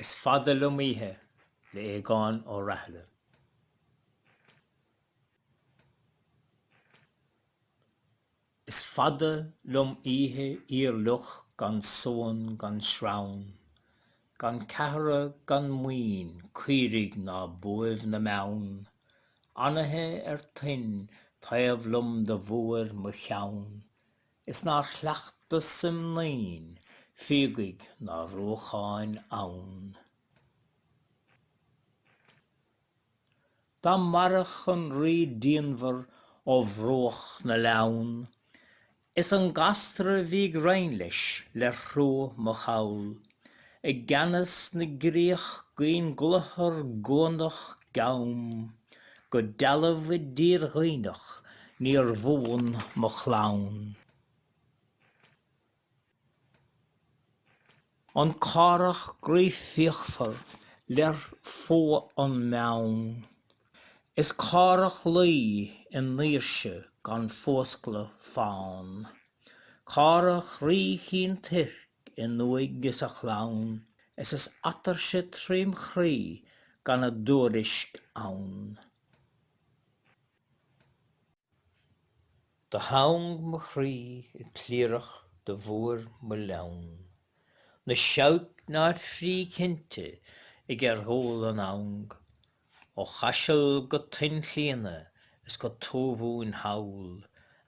Is fada Liom Oíche le Aodhgán ó Rathaille. Is fada Liom Oíche ír luch gan son gan sraun, gan cahra gan muin, cuirig na buamh na mewn, anathe tin taobh Liom de bhuair mo cheann, is ná chleachtas sim naoin, fiagaigh na rócháin ann. Tá marach an rí díonmhar ó bhróch na leann, is an gastra bhí rein leis le chrú mo chawl, I gceannas na gcrích gaon gluthar gónach gam, go dealamh I dír ghaoinach níor bhón mo chlán. An carach grí fíochfar lear fó an mewn, is carach lí in níirse gan fóscla fáin, carach rí chin tirc in nuig is a chlán, is atarse trim chrí gan a dúrisc ann. De haung mo chrí I clíorach de bhuair mo leann, na seoc ná trí cinnte I gur thól an aung, ó chaisiil go tin chéine is go tómhún hawl,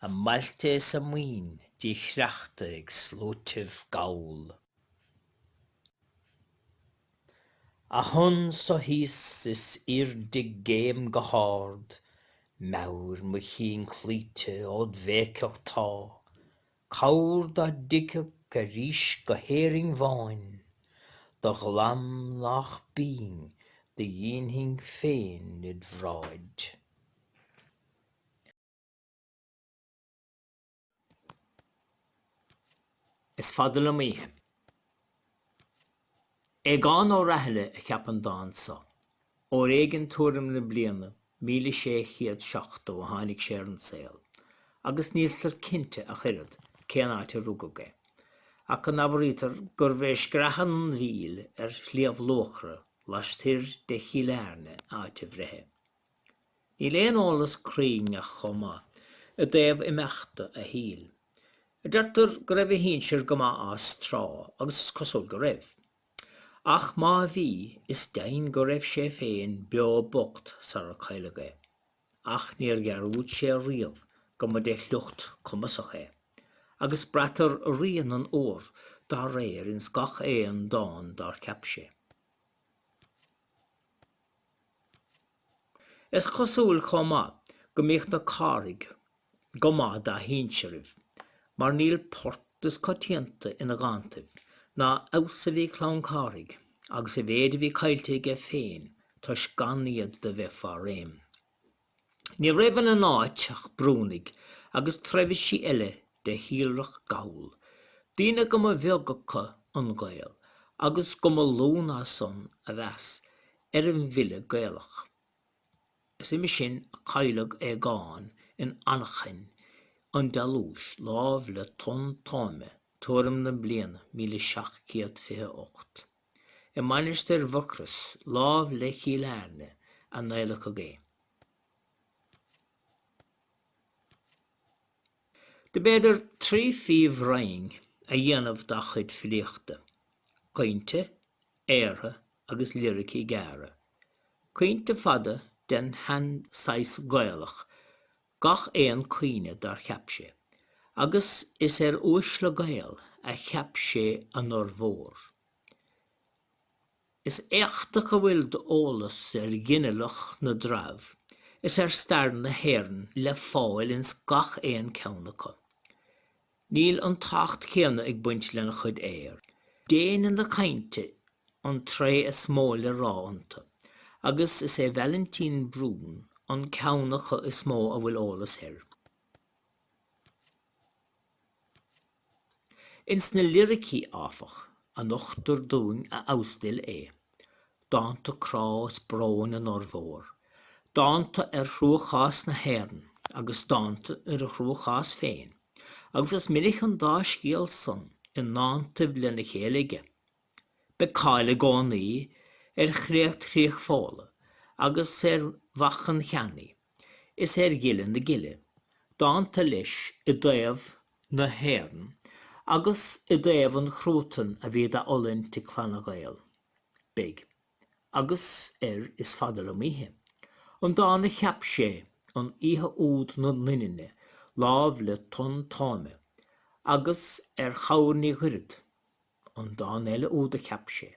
a mailte sa muin dí chreachta ag slóitimh gawl. A hon sa hís is irdig géim go hard, mawr mo chin clíte ód bhéceach tá, cawr da diceach go ríis go héring bháin, do glam nach bín de dhéanhing féin id bhráid. Is fada Liom Oíche. Aodhgán ó Rathaille a cheapan dámsa, ó réigean tuairim na bliana 1670 ó tháinig sé ar an saol, agus níl cinnte a chreirid cén áit a rúgóga, ach an aibrítar gur bheith screachan an rial ar chliabh lóchra laistir de chiilearne áit a bhreithe. Níl éon eolas crín a chomá, a déobh imeachta a híl. A deirtar go raibh hínsir go maith as trá agus cosúil go raibh. Ach má bhí is dainn go raibh sé féin beo bocht sar a chailige, ach níor gearúd sé riamh go mo de chlucht cumasach é, agus breatar rian an ór dá réir in scach éon dáin dar ceap sé. Is cosúil chomá go mbeadh na cáraigh go maith dá hínsiribh, mar níl port is coitianta ina ghantaibh, ná aus a bhí clán cáraigh, agus a bhéad a bhí caiilte ige féin, tá scan iad de bheith fá réim. Ní raibhann an áit ach brúnig, agus treibhis sí eile de híalrach gawl, dína go mo bheogacha an gael, agus go mo lún as son a bheas ar an bhile gaelach. Is sin a caiileag Aodhgán in Annachan, an dalúis lámh le tún táime tuairim na bliana 1728. I manisteir bhucras lámh le chiilearne a nailach agé. De beidir trí fíomh raing a dhéanamh dá chuid phríochta, cainte, éartha agus lyricí geara. Cainte fada den han sais gaelach, gach éon cuine dar cheap sé, agus is uais le gael a cheap sé an ormhór. Is éachta go bhfuil de ólas ginnealach na drámh, is stair na héireann le fáil in gach éon ceannacha. Níl an tacht céanna ag buint lena chud éir. Déanaan na cainte an tré is mó le ráanta, agus is Valentín brún an ceannacha is mó a bhfuil ólas ir. Ins na lyricí áfach an ochtar dún a austil é, dáanta crás brón an ormhór, dáanta rúchás na héireann, agus dáanta a rúchás féin, agus is minic an dá scéal son in nántah lena chéalaige. be cáile gánaí chréocht chríoch fála, agus bhachan cheannaí, is gillan na gile, dáanta leis I dtaobh na héireann, agus I dtaobh an chrútain a bhí a olinn tí chlanna Ghael. Big. Agus is fada le míthe. An dána cheap sé an ihe úd na linine, láb le ton táime, agus chairní ghuirid, an dán eile úd a cheap sé,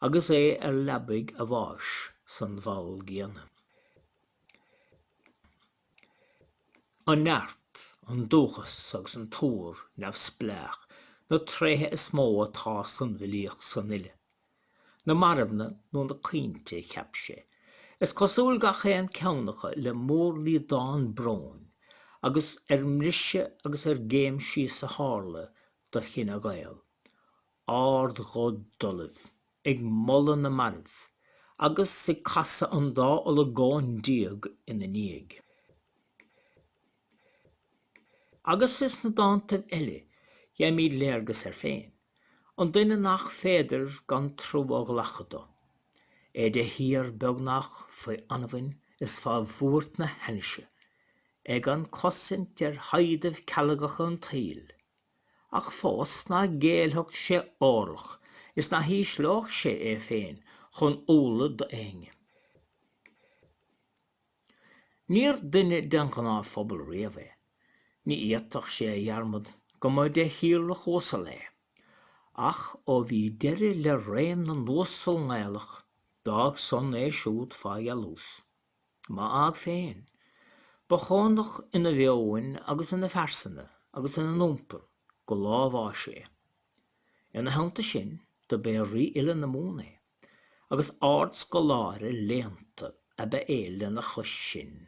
agus lebaig a bháis san bháil géana. An neart, an dúchas agus an túr nefh spleach, na tréthe is mó atá san bhilíoch san ile. Na marabna nó na cainte cheap sé. Is cosúil gacha an ceannacha le mórlí dán brón, agus mrise agus géim sí sa hála do Chine Gael. Ard go dullibh, ag molla na marabh, agus sa casa an dá ola gáin díag ina níag. Agus is na dántah eile, mí léargas féin, an duine nach féidir gan trúbh lachadó. De hir beagnach faoi anmhain is fá bhuairt na henise, ag an cosint haidamh cealagacha an tail. Ach fós na géalthach sé árach, is na hísleach sé féin chun óla do éinge. Níor duine den gná phobal riamh, ní íochtach sé dhearmad go mbeidh de hílach ósa le. Ach ó bhí deireadh le réim na nósol ngálach, dag son siúd fá lús. Má ag féin, ba chónach ina bheoin agus ina fersanna agus ina nómpar go lábhá sé. Ina hananta sin do bé rí ile na móna, agus ard go láire léanta a be éile na chus sin.